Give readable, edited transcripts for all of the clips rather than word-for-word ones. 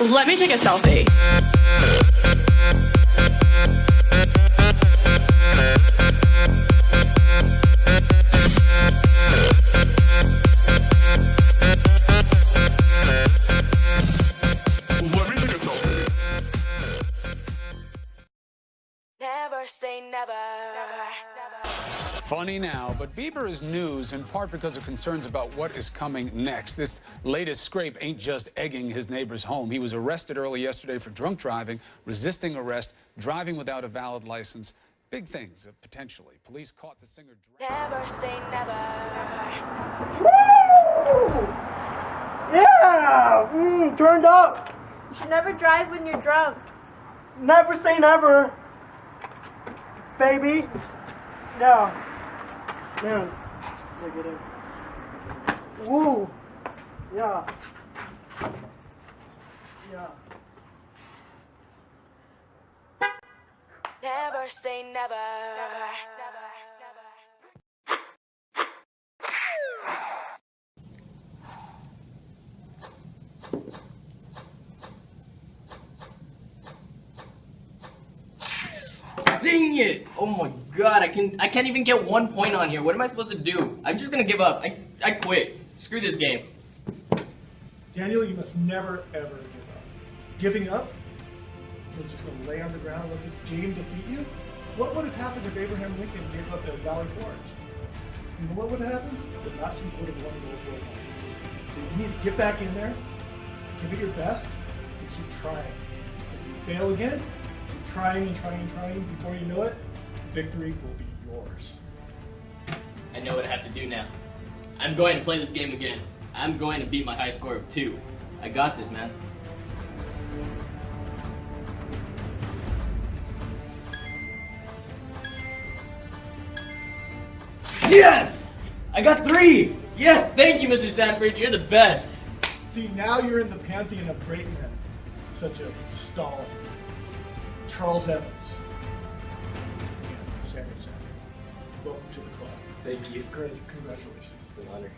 Let me take a selfie. Never say never. Funny now, but Bieber is news in part because of concerns about what is coming next. This latest scrape ain't just egging his neighbor's home. He was arrested early yesterday for drunk driving, resisting arrest, driving without a valid license. Big things, potentially. Police caught the singer. Never say never. Woo! Yeah! Turned up! You should never drive when you're drunk. Never say never! Baby! Yeah. Man. Look at it. Woo! Yeah. Yeah. Never say never. Dang it! Oh my god, I can't even get 1 point on here. What am I supposed to do? I'm just gonna give up. I quit. Screw this game. Daniel, you must never ever give up. Giving up? You're just gonna lay on the ground and let this game defeat you? What would have happened if Abraham Lincoln gave up at Valley Forge? You know what would have happened? The Nazis would have won World War I. So you need to get back in there, give it your best, and keep trying. If you fail again, keep trying and trying and trying. Before you know it, victory will be yours. I know what I have to do now. I'm going to play this game again. I'm going to beat my high score of 2. I got this, man. Yes! I got 3! Yes! Thank you, Mr. Sanford. You're the best. See, now you're in the pantheon of great men, such as Stalin, Charles Evans, and Samuel Sanford. Welcome to the club. Thank you. Great, congratulations. It's an honor.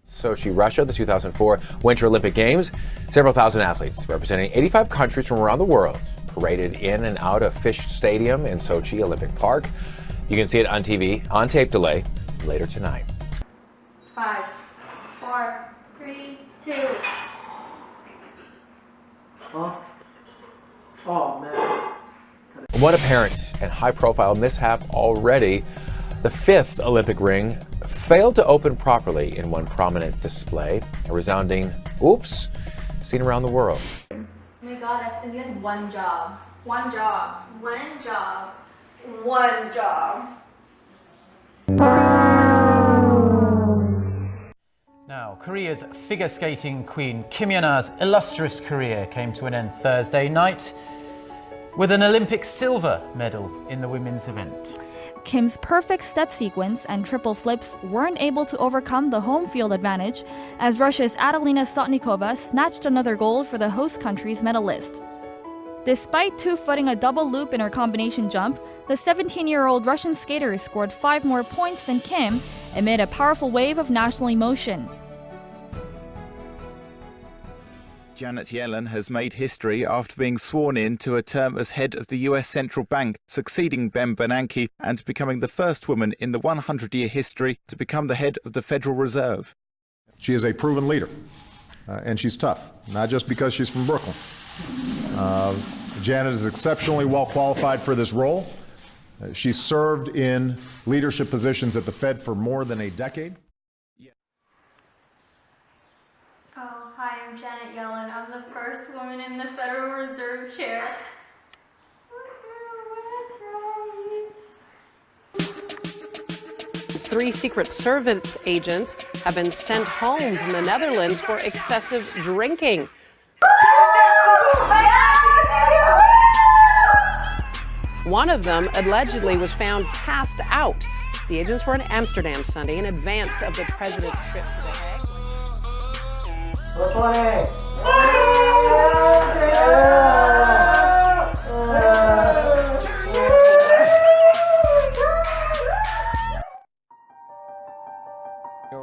Sochi, Russia, the 2004 Winter Olympic Games. Several thousand athletes representing 85 countries from around the world paraded in and out of Fish Stadium in Sochi Olympic Park. You can see it on TV, on tape delay, later tonight. 5, 4, 3, 2. Huh? Oh, man. One apparent and high-profile mishap already. The 5th Olympic ring failed to open properly in one prominent display. A resounding oops seen around the world. Oh my god, Estin, you had one job. One job. One job. One job. Now, Korea's figure skating queen Kim Yeon-a's illustrious career came to an end Thursday night with an Olympic silver medal in the women's event. Kim's perfect step sequence and triple flips weren't able to overcome the home field advantage as Russia's Adelina Sotnikova snatched another gold for the host country's medalist. Despite two-footing a double loop in her combination jump, the 17-year-old Russian skater scored 5 more points than Kim amid a powerful wave of national emotion. Janet Yellen has made history after being sworn in to a term as head of the US Central Bank, succeeding Ben Bernanke and becoming the first woman in the 100-year history to become the head of the Federal Reserve. She is a proven leader, and she's tough, not just because she's from Brooklyn. Janet is exceptionally well qualified for this role. She's served in leadership positions at the Fed for more than a decade. Oh, hi, I'm Janet Yellen. I'm the first woman in the Federal Reserve chair. Three Secret Service agents have been sent home from the Netherlands for excessive drinking. One of them allegedly was found passed out. The agents were in Amsterdam Sunday in advance of the president's trip to The Hague.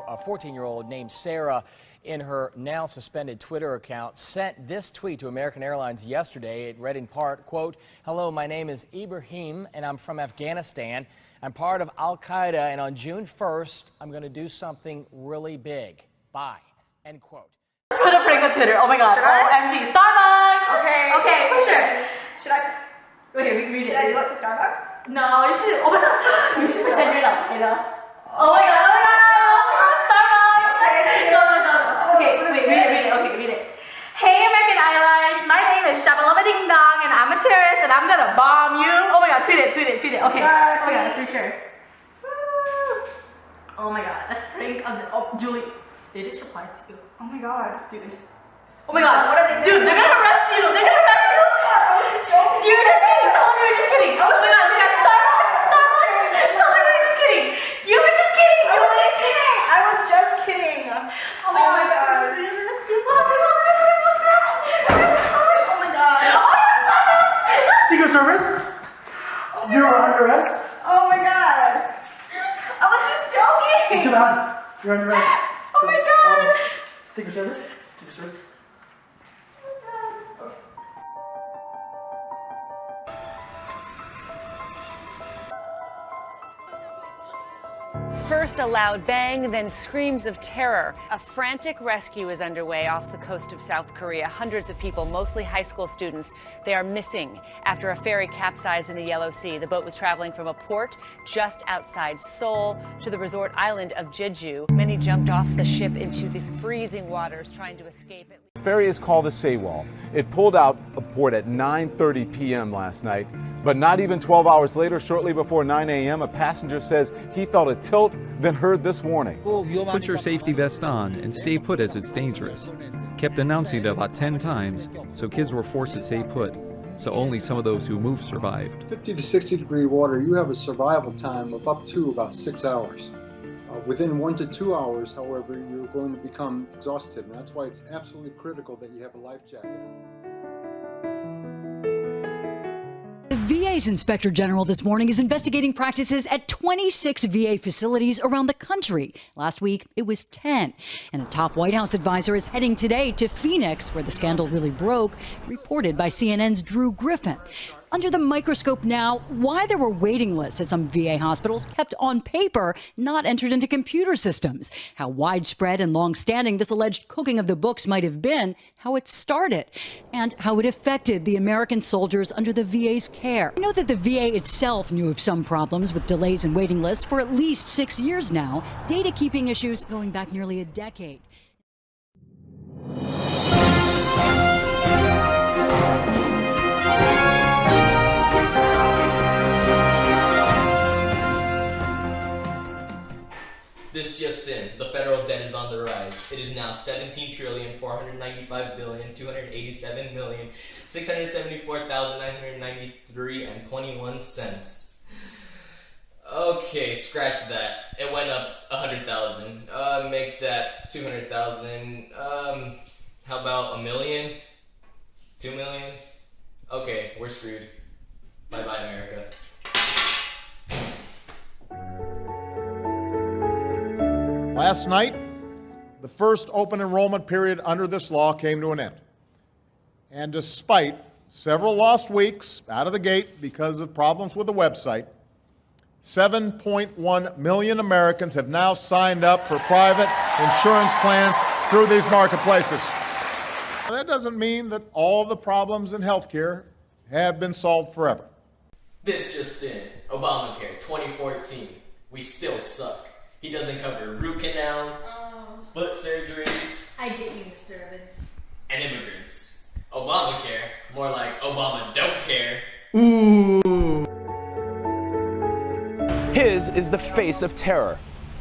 A 14 14-year-old named Sarah, in her now suspended Twitter account, sent this tweet to American Airlines yesterday. It read in part, quote, "Hello, my name is Ibrahim and I'm from Afghanistan. I'm part of Al-Qaeda and on June 1st, I'm going to do something really big. Bye." End quote. Put a pretty good Twitter. Oh my god. OMG. Starbucks! Okay, for sure. Should I? Okay, read it. Should I go up to Starbucks? No, you should. Oh my god. You should pretend you're Al-Qaeda. Oh my god. Starbucks! No. Okay, wait, read it. Okay, read it. Hey, American Airlines. My name is Shabalama Ding Dong, and I'm a terrorist, and I'm gonna bomb you. Oh my god, tweet it. Okay. Oh my god, for sure. Oh my god, prank of the. Oh, Julie, they just replied to you. Oh my god. Dude. Oh my god. What are they saying? Dude, they're gonna arrest you. Oh my god, I was just joking. You were just kidding. Tell them you were just kidding. Oh my god, Starbucks. Tell them you were just kidding. You were just kidding. I was just kidding. Oh my god. Oh my god. Secret Service? You're under arrest? Oh my god. I was just joking. Too bad. You're under arrest. Oh my god. Secret Service? Secret Service? First a loud bang, then screams of terror. A frantic rescue is underway off the coast of South Korea. Hundreds of people, mostly high school students, they are missing after a ferry capsized in the Yellow Sea. The boat was traveling from a port just outside Seoul to the resort island of Jeju. Many jumped off the ship into the freezing waters trying to escape it. The ferry is called the Sewol. It pulled out of port at 9:30 p.m. last night, but not even 12 hours later, shortly before 9 a.m., a passenger says he felt a tilt, then heard this warning. Put your safety vest on and stay put as it's dangerous. Kept announcing it about 10 times, so kids were forced to stay put. So only some of those who moved survived. 50 to 60 degree water, you have a survival time of up to about 6 hours. Within 1 to 2 hours, however, you're going to become exhausted, and that's why it's absolutely critical that you have a life jacket on. The VA's Inspector General this morning is investigating practices at 26 VA facilities around the country. Last week, it was 10. And a top White House advisor is heading today to Phoenix, where the scandal really broke, reported by CNN's Drew Griffin. Under the microscope now, why there were waiting lists at some VA hospitals kept on paper, not entered into computer systems. How widespread and long-standing this alleged cooking of the books might have been, how it started, and how it affected the American soldiers under the VA's care. We know that the VA itself knew of some problems with delays and waiting lists for at least 6 years now, data keeping issues going back nearly a decade. This just in, the federal debt is on the rise. It is now $17,495,287,674,993.21 Okay, scratch that. It went up 100,000. Make that 200,000. How about $1 million? $2 million? Okay, we're screwed. Bye-bye, America. Last night, the first open enrollment period under this law came to an end. And despite several lost weeks out of the gate because of problems with the website, 7.1 million Americans have now signed up for private insurance plans through these marketplaces. Now, that doesn't mean that all the problems in healthcare have been solved forever. This just in, Obamacare 2014. We still suck. He doesn't cover root canals, foot surgeries. I get you, Mr. Evans. And immigrants. Obamacare, more like Obama don't care. Ooh. His is the face of terror.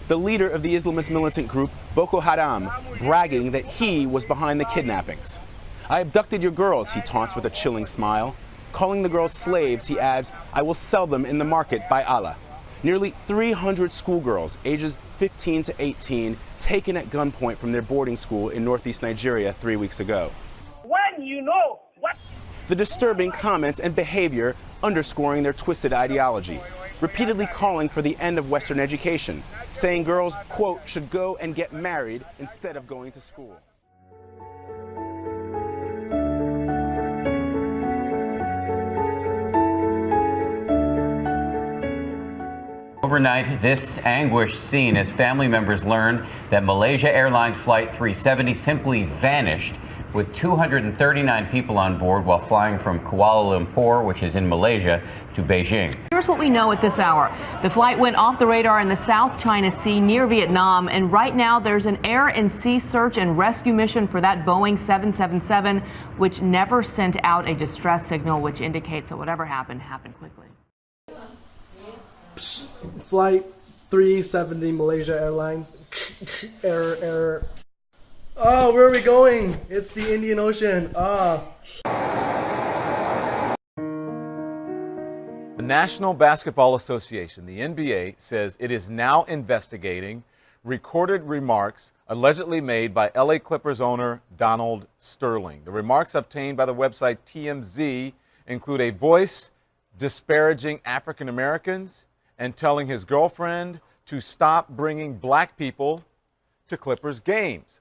The leader of the Islamist militant group Boko Haram, bragging that he was behind the kidnappings. I abducted your girls, he taunts with a chilling smile. Calling the girls slaves, he adds, I will sell them in the market by Allah. Nearly 300 schoolgirls, ages 15 to 18, taken at gunpoint from their boarding school in northeast Nigeria 3 weeks ago. When you know what? The disturbing comments and behavior underscoring their twisted ideology. repeatedly calling for the end of Western education, saying girls, quote, should go and get married instead of going to school. Overnight, this anguished scene as family members learn that Malaysia Airlines Flight 370 simply vanished with 239 people on board while flying from Kuala Lumpur, which is in Malaysia, to Beijing. Here's what we know at this hour. The flight went off the radar in the South China Sea near Vietnam, and right now there's an air and sea search and rescue mission for that Boeing 777, which never sent out a distress signal, which indicates that whatever happened quickly. Flight 370 Malaysia Airlines. Error. Oh, where are we going? It's the Indian Ocean. The National Basketball Association, the NBA, says it is now investigating recorded remarks allegedly made by LA Clippers owner Donald Sterling. The remarks obtained by the website TMZ include a voice disparaging African Americans and telling his girlfriend to stop bringing black people to Clippers games.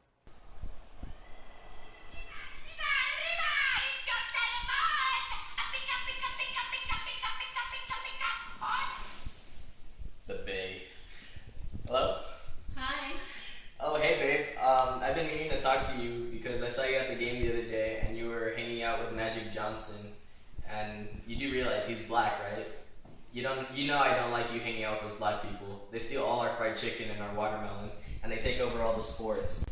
The Bay. Hello? Hi. Oh, hey, babe. I've been meaning to talk to you because I saw you at the game the other day and you were hanging out with Magic Johnson. And you do realize he's black, right? You know I don't like you hanging out with those black people. They steal all our fried chicken and our watermelon, and they take over all the sports.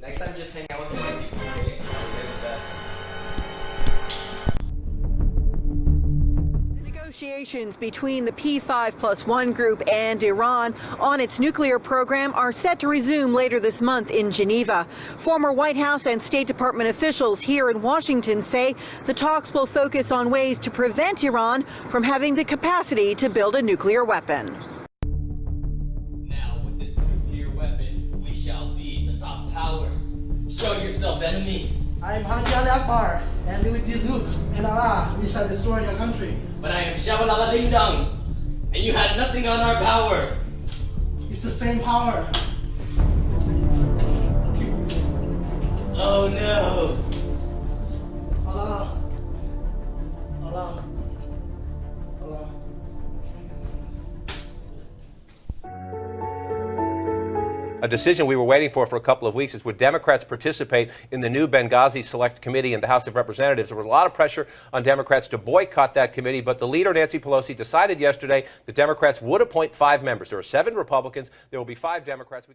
Next time, just hang out with the white people, okay? They're the best. Negotiations between the P5+1 group and Iran on its nuclear program are set to resume later this month in Geneva. Former White House and State Department officials here in Washington say the talks will focus on ways to prevent Iran from having the capacity to build a nuclear weapon. Now, with this nuclear weapon, we shall be the top power. Show yourself, enemy. I am Haji Ali Akbar, and with this nuke and Allah, we shall destroy your country. But I am Shabalala Ding Dong, and you had nothing on our power. It's the same power. Oh no. Allah. Allah. Allah. A decision we were waiting for a couple of weeks is would Democrats participate in the new Benghazi Select Committee in the House of Representatives. There was a lot of pressure on Democrats to boycott that committee, but the leader, Nancy Pelosi, decided yesterday that Democrats would appoint 5 members. There are 7 Republicans. There will be 5 Democrats.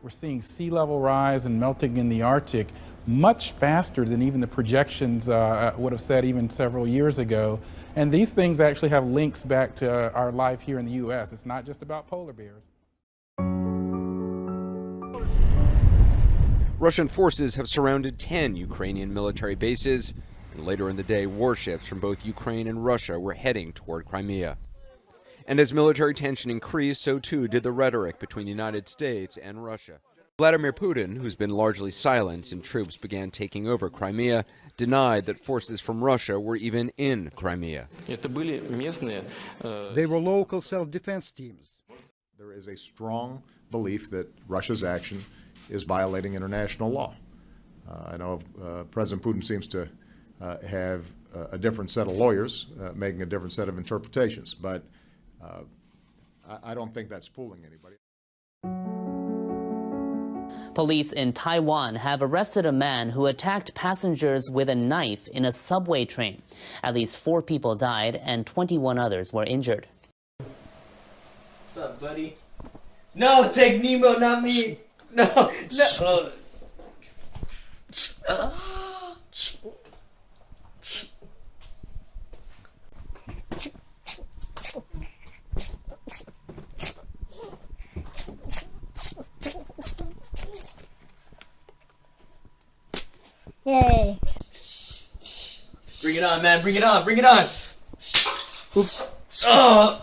We're seeing sea level rise and melting in the Arctic much faster than even the projections would have said even several years ago. And these things actually have links back to our life here in the U.S. It's not just about polar bears. Russian forces have surrounded 10 Ukrainian military bases, and later in the day, warships from both Ukraine and Russia were heading toward Crimea. And as military tension increased, so too did the rhetoric between the United States and Russia. Vladimir Putin, who's been largely silent since troops began taking over Crimea, denied that forces from Russia were even in Crimea. They were local self-defense teams. There is a strong belief that Russia's action is violating international law. I know President Putin seems to have a different set of lawyers making a different set of interpretations, but I don't think that's fooling anybody. Police in Taiwan have arrested a man who attacked passengers with a knife in a subway train. At least 4 people died and 21 others were injured. What's up, buddy? No, take Nemo, not me. No, no. Yay. Bring it on, man. Bring it on. Bring it on. Oops. Oh.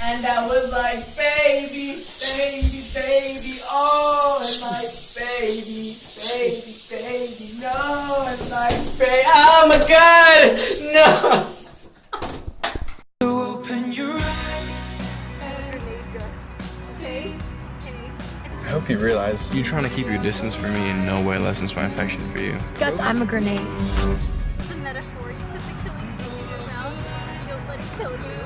And I was like, baby, baby, baby, oh, and like, baby, baby, baby, no, and like, baby, oh my God, no. Open your eyes. I hope you realize you trying to keep your distance from me in no way lessens my affection for you. Gus, I'm a grenade. It's a metaphor. You put the killing field in your mouth. Don't let it kill you.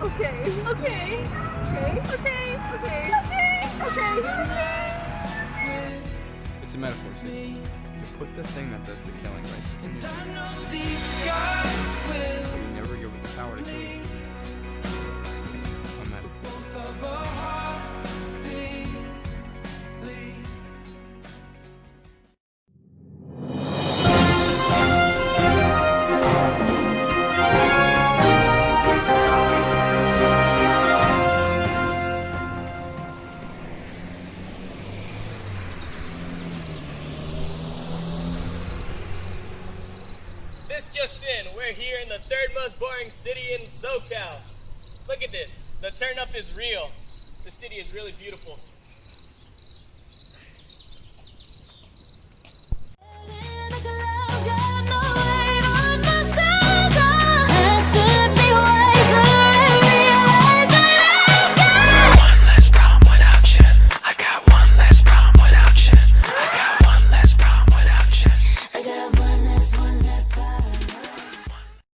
Okay. Okay. Okay. Okay. Okay. Okay. Okay. It's a metaphor, so you put the thing that does the killing right in your mouth. But you never give it the power to kill you. A metaphor. This just in, we're here in the third most boring city in SoCal. Look at this, the turn up is real. The city is really beautiful.